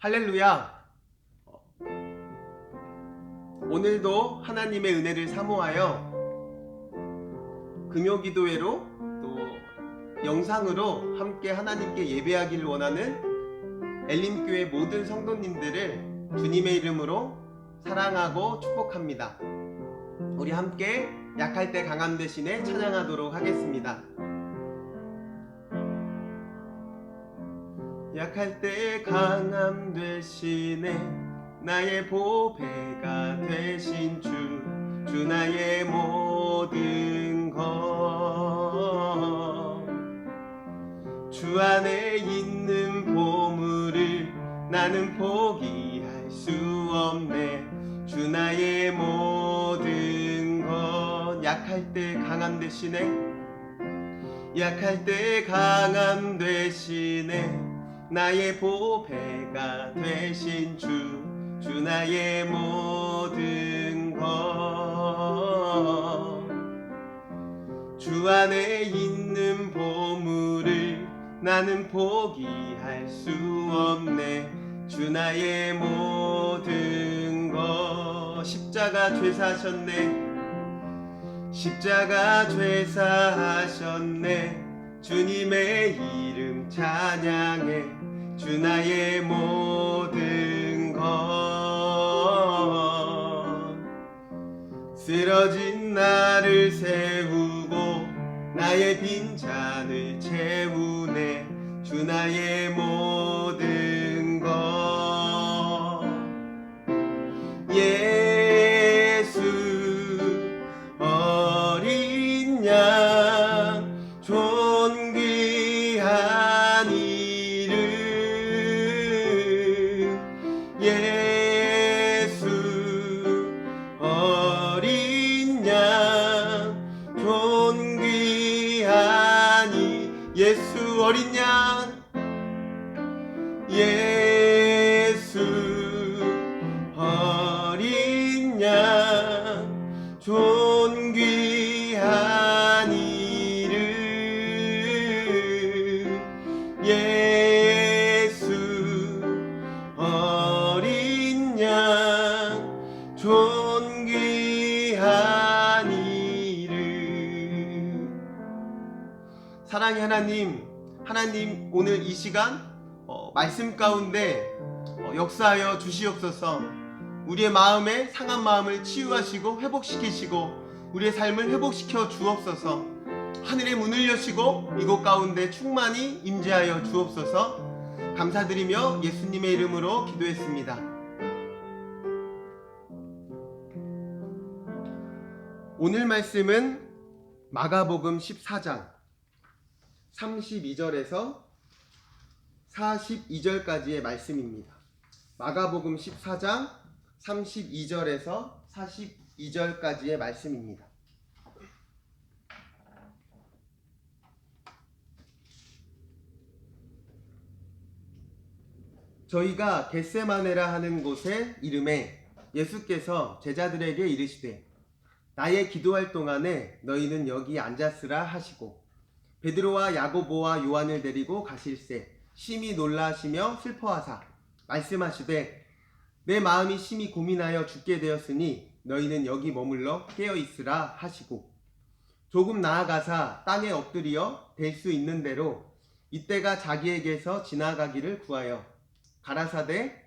할렐루야! 오늘도 하나님의 은혜를 사모하여 금요기도회로 또 영상으로 함께 하나님께 예배하기를 원하는 엘림교회 모든 성도님들을 주님의 이름으로 사랑하고 축복합니다. 우리 함께 약할 때 강함 대신에 찬양하도록 하겠습니다. 약할 때 강함 대신에 나의 보배가 되신 주 나의 모든 것. 주 안에 있는 보물을 나는 포기할 수 없네. 주 나의 모든 것. 약할 때 강함 대신에, 약할 때 강함 대신에 나의 보배가 되신 주 나의 모든 것. 주 안에 있는 보물을 나는 포기할 수 없네. 주 나의 모든 것. 십자가 죄사하셨네. 십자가 죄사하셨네. 주님의 이름 찬양해. 주 나의 모든 것. 쓰러진 나를 세우고 나의 빈잔을 채우네. 주 나의 모든 것. 예수 어린 양 존귀한 이름. 예수 어린 양 존귀한 예수 어린 양. 예수 어린 양 존귀한 이름. 예수 어린 양 존귀한 이름. 사랑의 하나님 오늘 이 시간 말씀 가운데 역사하여 주시옵소서. 우리의 마음에 상한 마음을 치유하시고 회복시키시고 우리의 삶을 회복시켜 주옵소서. 하늘의 문을 여시고 이곳 가운데 충만히 임재하여 주옵소서. 감사드리며 예수님의 이름으로 기도했습니다. 오늘 말씀은 마가복음 14장 32절에서 42절까지의 말씀입니다. 마가복음 14장 32절에서 42절까지의 말씀입니다. 저희가 겟세마네라 하는 곳에 이름에 예수께서 제자들에게 이르시되 나의 기도할 동안에 너희는 여기 앉았으라 하시고 베드로와 야고보와 요한을 데리고 가실새 심히 놀라시며 슬퍼하사 말씀하시되 내 마음이 심히 고민하여 죽게 되었으니 너희는 여기 머물러 깨어 있으라 하시고 조금 나아가사 땅에 엎드려 될 수 있는 대로 이때가 자기에게서 지나가기를 구하여 가라사대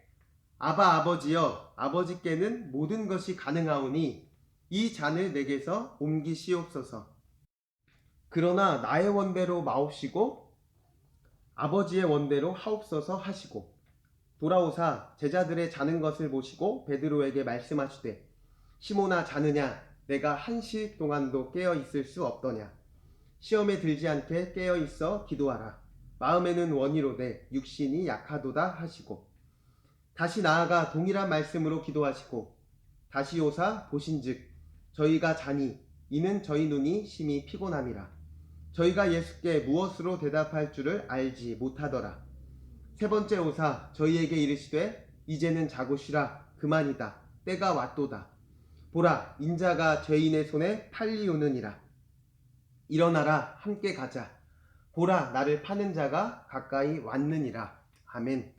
아바 아버지여 아버지께는 모든 것이 가능하오니 이 잔을 내게서 옮기시옵소서. 그러나 나의 원대로 마옵시고 아버지의 원대로 하옵소서 하시고 돌아오사 제자들의 자는 것을 보시고 베드로에게 말씀하시되 시몬아 자느냐 내가 한시 동안도 깨어 있을 수 없더냐. 시험에 들지 않게 깨어 있어 기도하라. 마음에는 원이로되 육신이 약하도다 하시고 다시 나아가 동일한 말씀으로 기도하시고 다시 오사 보신즉 저희가 자니 이는 저희 눈이 심히 피곤함이라. 저희가 예수께 무엇으로 대답할 줄을 알지 못하더라. 세 번째 오사 저희에게 이르시되 이제는 자고 쉬라. 그만이다. 때가 왔도다. 보라 인자가 죄인의 손에 팔리우느니라. 일어나라 함께 가자. 보라 나를 파는 자가 가까이 왔느니라. 아멘.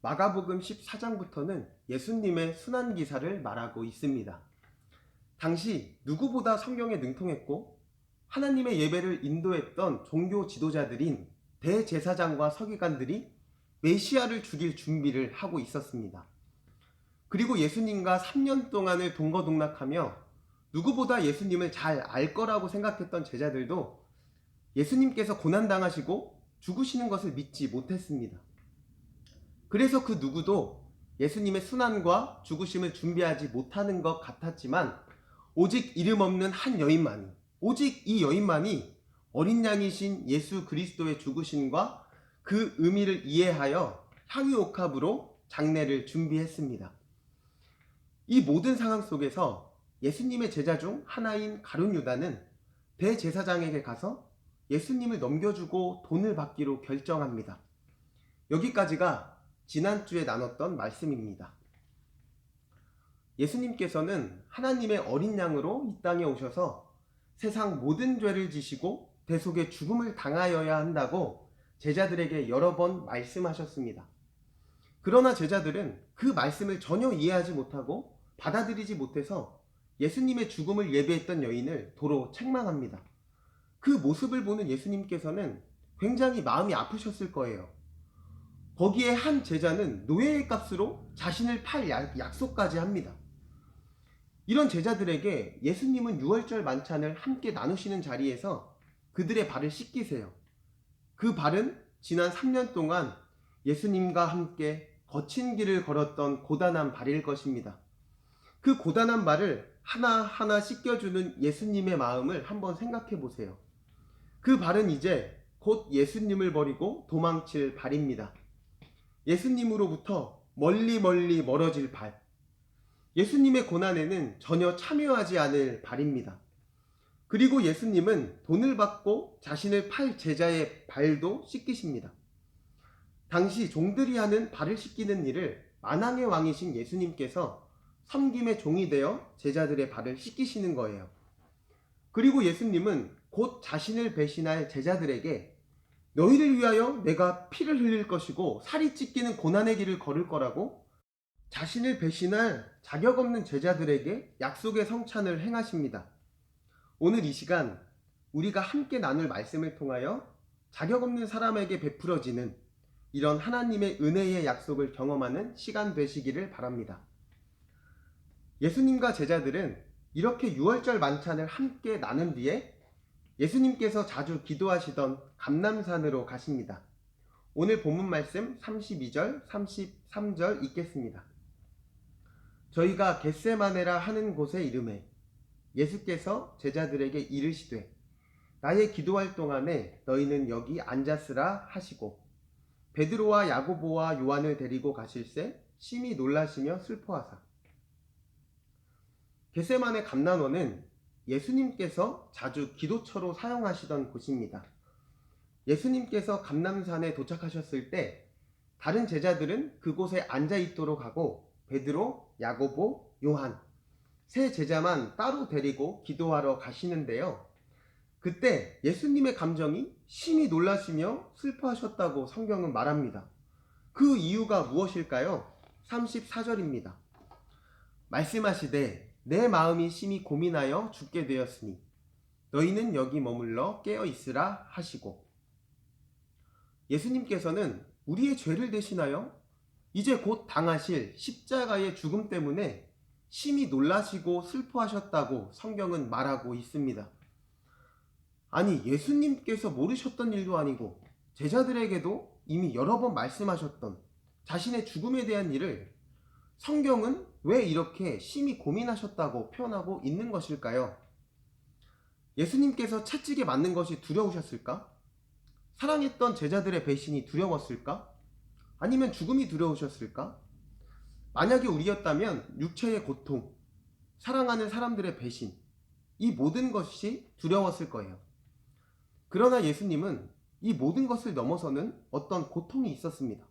마가복음 14장부터는 예수님의 순환기사를 말하고 있습니다. 당시 누구보다 성경에 능통했고 하나님의 예배를 인도했던 종교 지도자들인 대제사장과 서기관들이 메시아를 죽일 준비를 하고 있었습니다. 그리고 예수님과 3년 동안을 동거동락하며 누구보다 예수님을 잘 알 거라고 생각했던 제자들도 예수님께서 고난당하시고 죽으시는 것을 믿지 못했습니다. 그래서 그 누구도 예수님의 순환과 죽으심을 준비하지 못하는 것 같았지만 오직 이름 없는 한 여인만이, 오직 이 여인만이 어린 양이신 예수 그리스도의 죽으심과 그 의미를 이해하여 향유옥합으로 장례를 준비했습니다. 이 모든 상황 속에서 예수님의 제자 중 하나인 가룟 유다는 대제사장에게 가서 예수님을 넘겨주고 돈을 받기로 결정합니다. 여기까지가 지난주에 나눴던 말씀입니다. 예수님께서는 하나님의 어린 양으로 이 땅에 오셔서 세상 모든 죄를 지시고 대속의 죽음을 당하여야 한다고 제자들에게 여러 번 말씀하셨습니다. 그러나 제자들은 그 말씀을 전혀 이해하지 못하고 받아들이지 못해서 예수님의 죽음을 예배했던 여인을 도로 책망합니다. 그 모습을 보는 예수님께서는 굉장히 마음이 아프셨을 거예요. 거기에 한 제자는 노예의 값으로 자신을 팔 약속까지 합니다. 이런 제자들에게 예수님은 유월절 만찬을 함께 나누시는 자리에서 그들의 발을 씻기세요. 그 발은 지난 3년 동안 예수님과 함께 거친 길을 걸었던 고단한 발일 것입니다. 그 고단한 발을 하나하나 씻겨주는 예수님의 마음을 한번 생각해 보세요. 그 발은 이제 곧 예수님을 버리고 도망칠 발입니다. 예수님으로부터 멀리 멀어질 발. 예수님의 고난에는 전혀 참여하지 않을 발입니다. 그리고 예수님은 돈을 받고 자신을 팔 제자의 발도 씻기십니다. 당시 종들이 하는 발을 씻기는 일을 만왕의 왕이신 예수님께서 섬김의 종이 되어 제자들의 발을 씻기시는 거예요. 그리고 예수님은 곧 자신을 배신할 제자들에게 너희를 위하여 내가 피를 흘릴 것이고 살이 찢기는 고난의 길을 걸을 거라고 자신을 배신할 자격 없는 제자들에게 약속의 성찬을 행하십니다. 오늘 이 시간 우리가 함께 나눌 말씀을 통하여 자격 없는 사람에게 베풀어지는 이런 하나님의 은혜의 약속을 경험하는 시간 되시기를 바랍니다. 예수님과 제자들은 이렇게 유월절 만찬을 함께 나눈 뒤에 예수님께서 자주 기도하시던 감람산으로 가십니다. 오늘 본문 말씀 32절, 33절 읽겠습니다. 저희가 겟세마네라 하는 곳에 이르매 예수께서 제자들에게 이르시되 나의 기도할 동안에 너희는 여기 앉았으라 하시고 베드로와 야고보와 요한을 데리고 가실새 심히 놀라시며 슬퍼하사. 겟세마네 감난원은 예수님께서 자주 기도처로 사용하시던 곳입니다. 예수님께서 감람산에 도착하셨을 때 다른 제자들은 그곳에 앉아 있도록 하고 베드로, 야고보, 요한 세 제자만 따로 데리고 기도하러 가시는데요. 그때 예수님의 감정이 심히 놀라시며 슬퍼하셨다고 성경은 말합니다. 그 이유가 무엇일까요? 34절입니다. 말씀하시되 내 마음이 심히 고민하여 죽게 되었으니 너희는 여기 머물러 깨어 있으라 하시고. 예수님께서는 우리의 죄를 대신하여 이제 곧 당하실 십자가의 죽음 때문에 심히 놀라시고 슬퍼하셨다고 성경은 말하고 있습니다. 아니, 예수님께서 모르셨던 일도 아니고 제자들에게도 이미 여러 번 말씀하셨던 자신의 죽음에 대한 일을 성경은 왜 이렇게 심히 고민하셨다고 표현하고 있는 것일까요? 예수님께서 채찍에 맞는 것이 두려우셨을까? 사랑했던 제자들의 배신이 두려웠을까? 아니면 죽음이 두려우셨을까? 만약에 우리였다면 육체의 고통, 사랑하는 사람들의 배신, 이 모든 것이 두려웠을 거예요. 그러나 예수님은 이 모든 것을 넘어서는 어떤 고통이 있었습니다.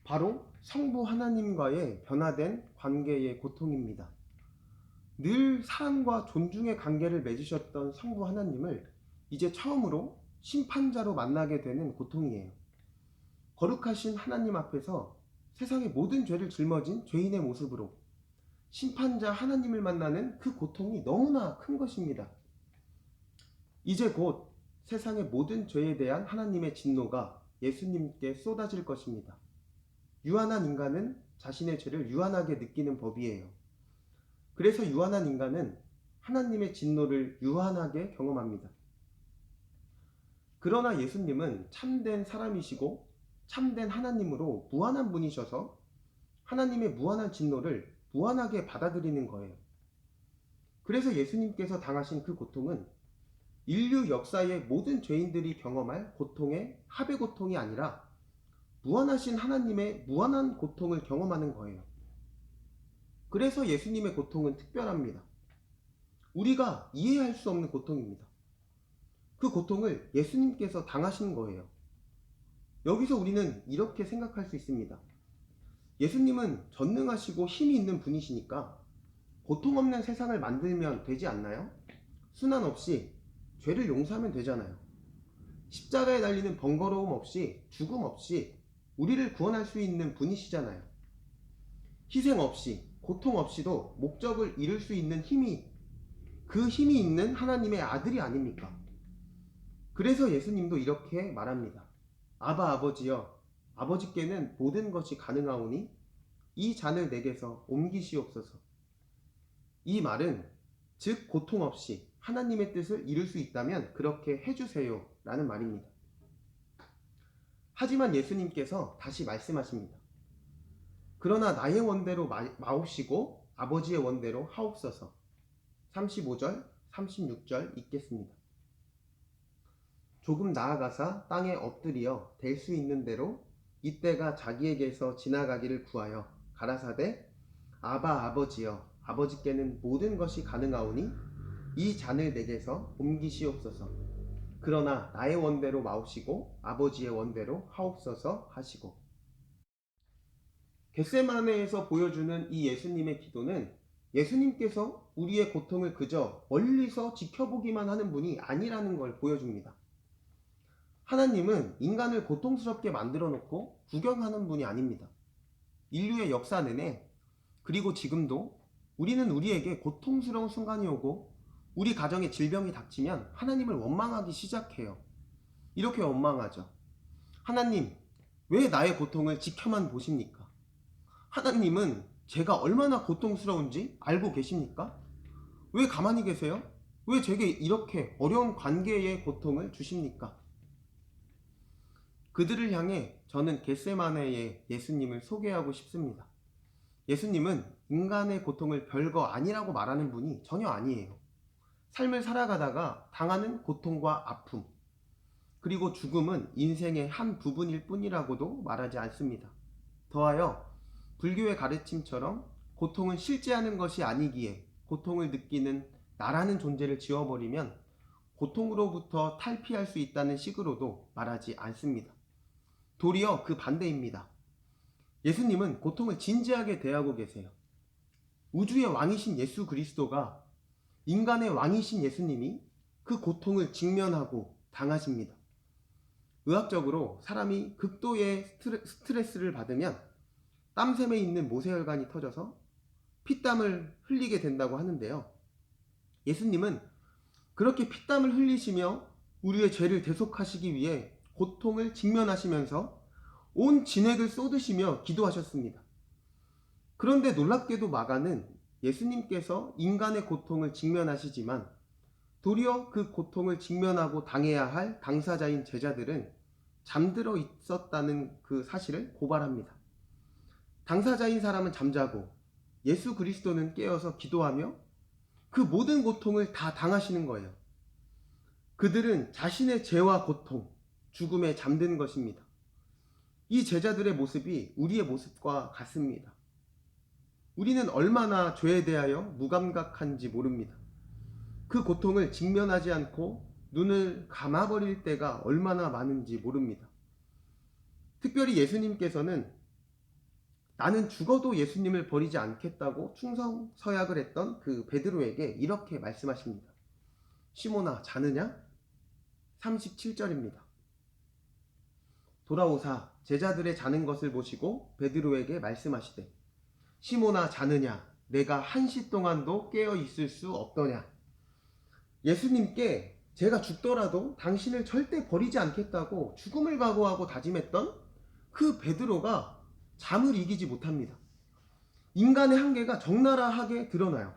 바로 성부 하나님과의 변화된 관계의 고통입니다. 늘 사랑과 존중의 관계를 맺으셨던 성부 하나님을 이제 처음으로 심판자로 만나게 되는 고통이에요. 거룩하신 하나님 앞에서 세상의 모든 죄를 짊어진 죄인의 모습으로 심판자 하나님을 만나는 그 고통이 너무나 큰 것입니다. 이제 곧 세상의 모든 죄에 대한 하나님의 진노가 예수님께 쏟아질 것입니다. 유한한 인간은 자신의 죄를 유한하게 느끼는 법이에요. 그래서 유한한 인간은 하나님의 진노를 유한하게 경험합니다. 그러나 예수님은 참된 사람이시고 참된 하나님으로 무한한 분이셔서 하나님의 무한한 진노를 무한하게 받아들이는 거예요. 그래서 예수님께서 당하신 그 고통은 인류 역사의 모든 죄인들이 경험할 고통의 합의 고통이 아니라 무한하신 하나님의 무한한 고통을 경험하는 거예요. 그래서 예수님의 고통은 특별합니다. 우리가 이해할 수 없는 고통입니다. 그 고통을 예수님께서 당하신 거예요. 여기서 우리는 이렇게 생각할 수 있습니다. 예수님은 전능하시고 힘이 있는 분이시니까 고통 없는 세상을 만들면 되지 않나요? 순환 없이 죄를 용서하면 되잖아요. 십자가에 달리는 번거로움 없이 죽음 없이 우리를 구원할 수 있는 분이시잖아요. 희생 없이 고통 없이도 목적을 이룰 수 있는 그 힘이 있는 하나님의 아들이 아닙니까? 그래서 예수님도 이렇게 말합니다. 아바 아버지여, 아버지께는 모든 것이 가능하오니 이 잔을 내게서 옮기시옵소서. 이 말은 즉 고통 없이 하나님의 뜻을 이룰 수 있다면 그렇게 해주세요 라는 말입니다. 하지만 예수님께서 다시 말씀하십니다. 그러나 나의 원대로 마옵시고 아버지의 원대로 하옵소서. 35절, 36절 읽겠습니다. 조금 나아가사 땅에 엎드리어 될 수 있는 대로 이때가 자기에게서 지나가기를 구하여 가라사대 아바 아버지여, 아버지께는 모든 것이 가능하오니 이 잔을 내게서 옮기시옵소서. 그러나 나의 원대로 마옵시고 아버지의 원대로 하옵소서 하시고. 겟세마네에서 보여주는 이 예수님의 기도는 예수님께서 우리의 고통을 그저 멀리서 지켜보기만 하는 분이 아니라는 걸 보여줍니다. 하나님은 인간을 고통스럽게 만들어 놓고 구경하는 분이 아닙니다. 인류의 역사 내내 그리고 지금도 우리는 우리에게 고통스러운 순간이 오고 우리 가정에 질병이 닥치면 하나님을 원망하기 시작해요. 이렇게 원망하죠. 하나님, 왜 나의 고통을 지켜만 보십니까? 하나님은 제가 얼마나 고통스러운지 알고 계십니까? 왜 가만히 계세요? 왜 제게 이렇게 어려운 관계의 고통을 주십니까? 그들을 향해 저는 겟세마네의 예수님을 소개하고 싶습니다. 예수님은 인간의 고통을 별거 아니라고 말하는 분이 전혀 아니에요. 삶을 살아가다가 당하는 고통과 아픔, 그리고 죽음은 인생의 한 부분일 뿐이라고도 말하지 않습니다. 더하여 불교의 가르침처럼 고통은 실제하는 것이 아니기에 고통을 느끼는 나라는 존재를 지워버리면 고통으로부터 탈피할 수 있다는 식으로도 말하지 않습니다. 도리어 그 반대입니다. 예수님은 고통을 진지하게 대하고 계세요. 우주의 왕이신 예수 그리스도가 인간의 왕이신 예수님이 그 고통을 직면하고 당하십니다. 의학적으로 사람이 극도의 스트레스를 받으면 땀샘에 있는 모세혈관이 터져서 피땀을 흘리게 된다고 하는데요. 예수님은 그렇게 피땀을 흘리시며 우리의 죄를 대속하시기 위해 고통을 직면하시면서 온 진액을 쏟으시며 기도하셨습니다. 그런데 놀랍게도 마가는 예수님께서 인간의 고통을 직면하시지만 도리어 그 고통을 직면하고 당해야 할 당사자인 제자들은 잠들어 있었다는 그 사실을 고발합니다. 당사자인 사람은 잠자고 예수 그리스도는 깨어서 기도하며 그 모든 고통을 다 당하시는 거예요. 그들은 자신의 죄와 고통, 죽음에 잠든 것입니다. 이 제자들의 모습이 우리의 모습과 같습니다. 우리는 얼마나 죄에 대하여 무감각한지 모릅니다. 그 고통을 직면하지 않고 눈을 감아버릴 때가 얼마나 많은지 모릅니다. 특별히 예수님께서는 나는 죽어도 예수님을 버리지 않겠다고 충성서약을 했던 그 베드로에게 이렇게 말씀하십니다. 시몬아, 자느냐? 37절입니다. 돌아오사 제자들의 자는 것을 보시고 베드로에게 말씀하시되 시몬아 자느냐 내가 1시 동안도 깨어 있을 수 없더냐. 예수님께 제가 죽더라도 당신을 절대 버리지 않겠다고 죽음을 각오하고 다짐했던 그 베드로가 잠을 이기지 못합니다. 인간의 한계가 적나라하게 드러나요.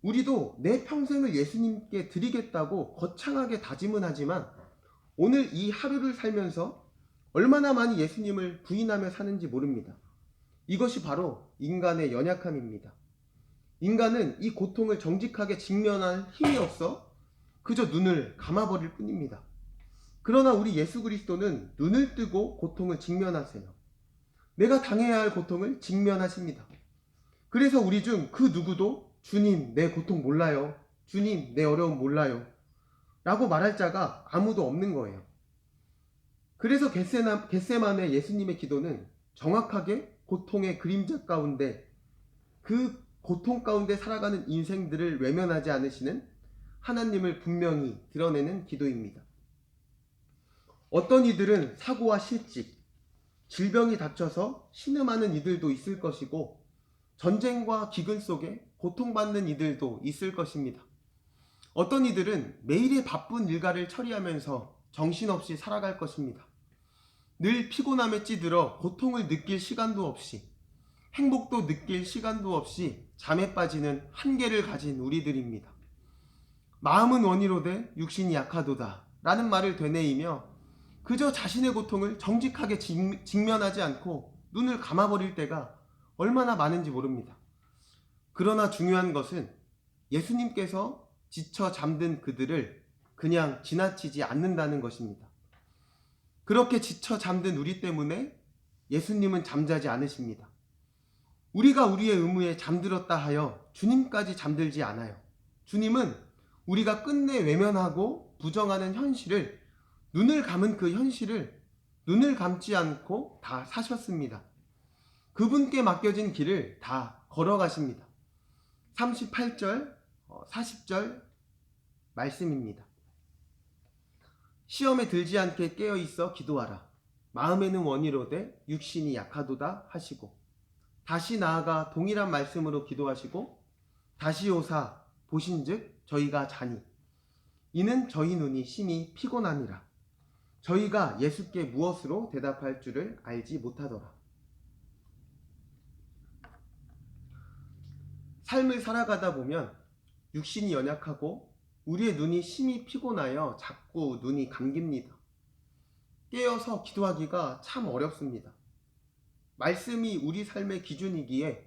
우리도 내 평생을 예수님께 드리겠다고 거창하게 다짐은 하지만 오늘 이 하루를 살면서 얼마나 많이 예수님을 부인하며 사는지 모릅니다. 이것이 바로 인간의 연약함입니다. 인간은 이 고통을 정직하게 직면할 힘이 없어 그저 눈을 감아버릴 뿐입니다. 그러나 우리 예수 그리스도는 눈을 뜨고 고통을 직면하세요. 내가 당해야 할 고통을 직면하십니다. 그래서 우리 중 그 누구도 주님 내 고통 몰라요. 주님 내 어려움 몰라요. 라고 말할 자가 아무도 없는 거예요. 그래서 겟세마네 예수님의 기도는 정확하게 고통의 그림자 가운데 그 고통 가운데 살아가는 인생들을 외면하지 않으시는 하나님을 분명히 드러내는 기도입니다. 어떤 이들은 사고와 실직, 질병이 닥쳐서 신음하는 이들도 있을 것이고 전쟁과 기근 속에 고통받는 이들도 있을 것입니다. 어떤 이들은 매일의 바쁜 일과를 처리하면서 정신없이 살아갈 것입니다. 늘 피곤함에 찌들어 고통을 느낄 시간도 없이 행복도 느낄 시간도 없이 잠에 빠지는 한계를 가진 우리들입니다. 마음은 원이로되 육신이 약하도다 라는 말을 되뇌이며 그저 자신의 고통을 정직하게 직면하지 않고 눈을 감아버릴 때가 얼마나 많은지 모릅니다. 그러나 중요한 것은 예수님께서 지쳐 잠든 그들을 그냥 지나치지 않는다는 것입니다. 그렇게 지쳐 잠든 우리 때문에 예수님은 잠자지 않으십니다. 우리가 우리의 의무에 잠들었다 하여 주님까지 잠들지 않아요. 주님은 우리가 끝내 외면하고 부정하는 현실을, 눈을 감은 그 현실을 눈을 감지 않고 다 사셨습니다. 그분께 맡겨진 길을 다 걸어가십니다. 38절, 40절 말씀입니다. 시험에 들지 않게 깨어있어 기도하라. 마음에는 원이로되 육신이 약하도다 하시고 다시 나아가 동일한 말씀으로 기도하시고 다시 오사 보신즉 저희가 자니 이는 저희 눈이 심히 피곤하니라. 저희가 예수께 무엇으로 대답할 줄을 알지 못하더라. 삶을 살아가다 보면 육신이 연약하고 우리의 눈이 심히 피곤하여 자꾸 눈이 감깁니다. 깨어서 기도하기가 참 어렵습니다. 말씀이 우리 삶의 기준이기에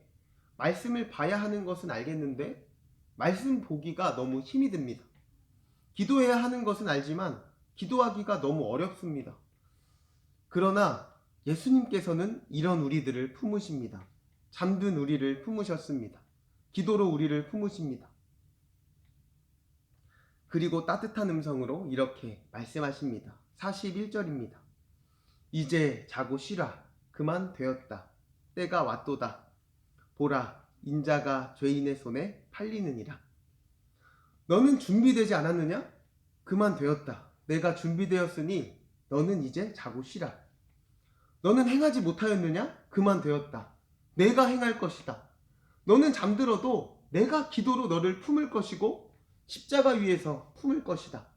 말씀을 봐야 하는 것은 알겠는데 말씀 보기가 너무 힘이 듭니다. 기도해야 하는 것은 알지만 기도하기가 너무 어렵습니다. 그러나 예수님께서는 이런 우리들을 품으십니다. 잠든 우리를 품으셨습니다. 기도로 우리를 품으십니다. 그리고 따뜻한 음성으로 이렇게 말씀하십니다. 41절입니다. 이제 자고 쉬라. 그만 되었다. 때가 왔도다. 보라, 인자가 죄인의 손에 팔리느니라. 너는 준비되지 않았느냐? 그만 되었다. 내가 준비되었으니 너는 이제 자고 쉬라. 너는 행하지 못하였느냐? 그만 되었다. 내가 행할 것이다. 너는 잠들어도 내가 기도로 너를 품을 것이고 십자가 위에서 품을 것이다.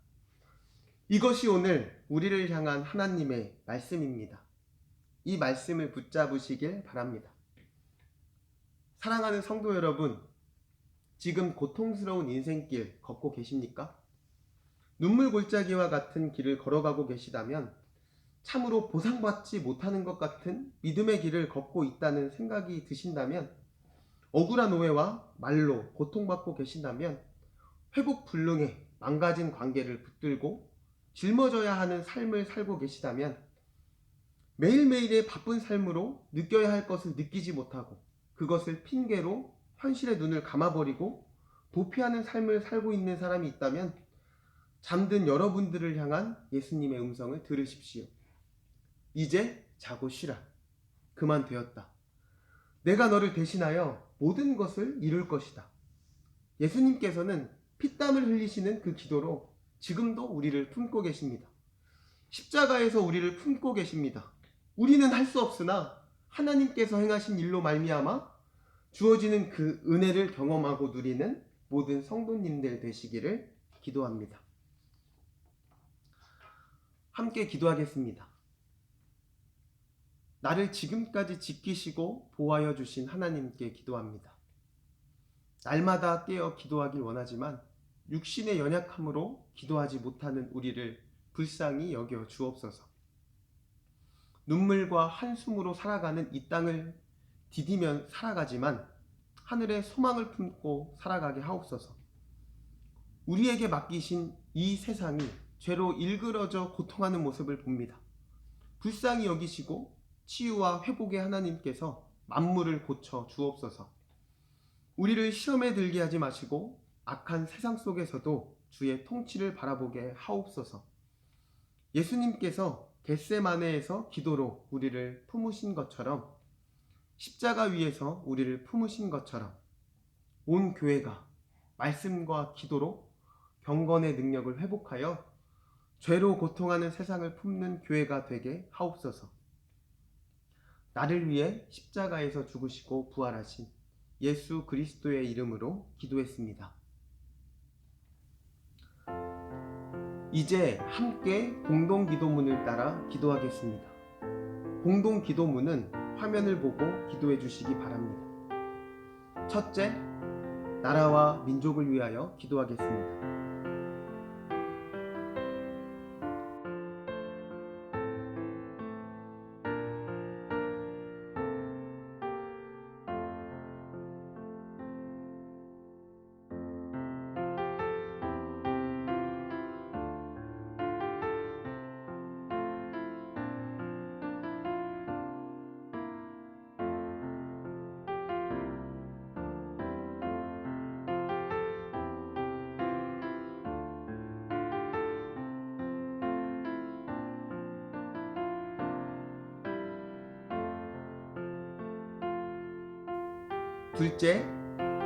이것이 오늘 우리를 향한 하나님의 말씀입니다. 이 말씀을 붙잡으시길 바랍니다. 사랑하는 성도 여러분, 지금 고통스러운 인생길 걷고 계십니까? 눈물 골짜기와 같은 길을 걸어가고 계시다면 참으로 보상받지 못하는 것 같은 믿음의 길을 걷고 있다는 생각이 드신다면 억울한 오해와 말로 고통받고 계신다면 회복 불능에 망가진 관계를 붙들고 짊어져야 하는 삶을 살고 계시다면 매일매일의 바쁜 삶으로 느껴야 할 것을 느끼지 못하고 그것을 핑계로 현실의 눈을 감아버리고 도피하는 삶을 살고 있는 사람이 있다면 잠든 여러분들을 향한 예수님의 음성을 들으십시오. 이제 자고 쉬라. 그만 되었다. 내가 너를 대신하여 모든 것을 이룰 것이다. 예수님께서는 피땀을 흘리시는 그 기도로 지금도 우리를 품고 계십니다. 십자가에서 우리를 품고 계십니다. 우리는 할 수 없으나 하나님께서 행하신 일로 말미암아 주어지는 그 은혜를 경험하고 누리는 모든 성도님들 되시기를 기도합니다. 함께 기도하겠습니다. 나를 지금까지 지키시고 보호하여 주신 하나님께 기도합니다. 날마다 깨어 기도하길 원하지만 육신의 연약함으로 기도하지 못하는 우리를 불쌍히 여겨 주옵소서. 눈물과 한숨으로 살아가는 이 땅을 디디며 살아가지만 하늘의 소망을 품고 살아가게 하옵소서. 우리에게 맡기신 이 세상이 죄로 일그러져 고통하는 모습을 봅니다. 불쌍히 여기시고 치유와 회복의 하나님께서 만물을 고쳐 주옵소서. 우리를 시험에 들게 하지 마시고 악한 세상 속에서도 주의 통치를 바라보게 하옵소서. 예수님께서 겟세마네에서 기도로 우리를 품으신 것처럼 십자가 위에서 우리를 품으신 것처럼 온 교회가 말씀과 기도로 경건의 능력을 회복하여 죄로 고통하는 세상을 품는 교회가 되게 하옵소서. 나를 위해 십자가에서 죽으시고 부활하신 예수 그리스도의 이름으로 기도했습니다. 이제 함께 공동기도문을 따라 기도하겠습니다. 공동기도문은 화면을 보고 기도해 주시기 바랍니다. 첫째, 나라와 민족을 위하여 기도하겠습니다. 둘째,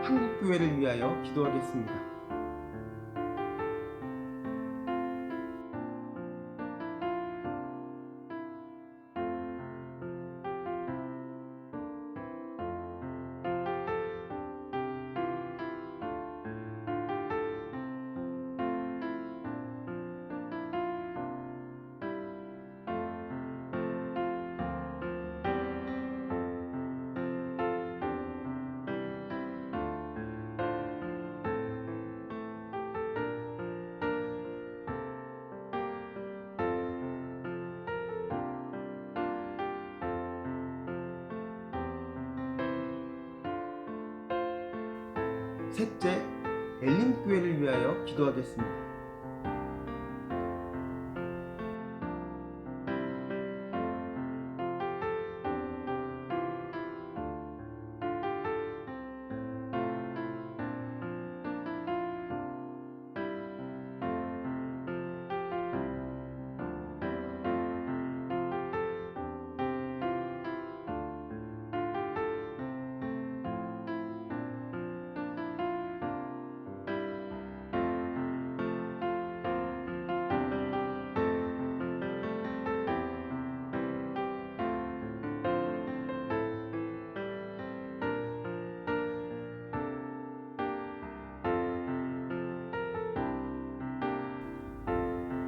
한국교회를 위하여 기도하겠습니다. 셋째, 엘림교회를 위하여 기도하겠습니다.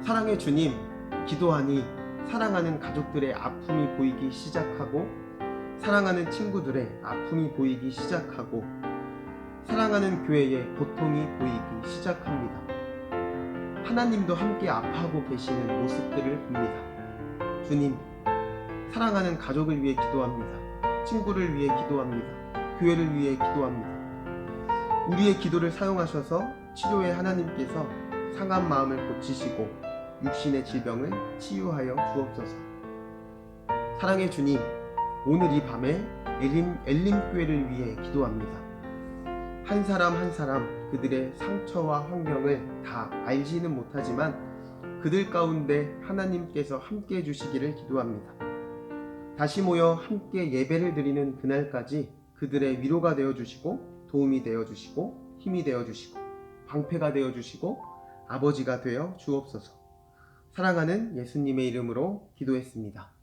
사랑의 주님, 기도하니 사랑하는 가족들의 아픔이 보이기 시작하고 사랑하는 친구들의 아픔이 보이기 시작하고 사랑하는 교회의 고통이 보이기 시작합니다. 하나님도 함께 아파하고 계시는 모습들을 봅니다. 주님, 사랑하는 가족을 위해 기도합니다. 친구를 위해 기도합니다. 교회를 위해 기도합니다. 우리의 기도를 사용하셔서 치료의 하나님께서 상한 마음을 고치시고 육신의 질병을 치유하여 주옵소서. 사랑의 주님, 오늘 이 밤에 엘림교회를 위해 기도합니다. 한 사람 한 사람 그들의 상처와 환경을 다 알지는 못하지만 그들 가운데 하나님께서 함께 해주시기를 기도합니다. 다시 모여 함께 예배를 드리는 그날까지 그들의 위로가 되어주시고 도움이 되어주시고 힘이 되어주시고 방패가 되어주시고 아버지가 되어 주옵소서. 사랑하는 예수님의 이름으로 기도했습니다.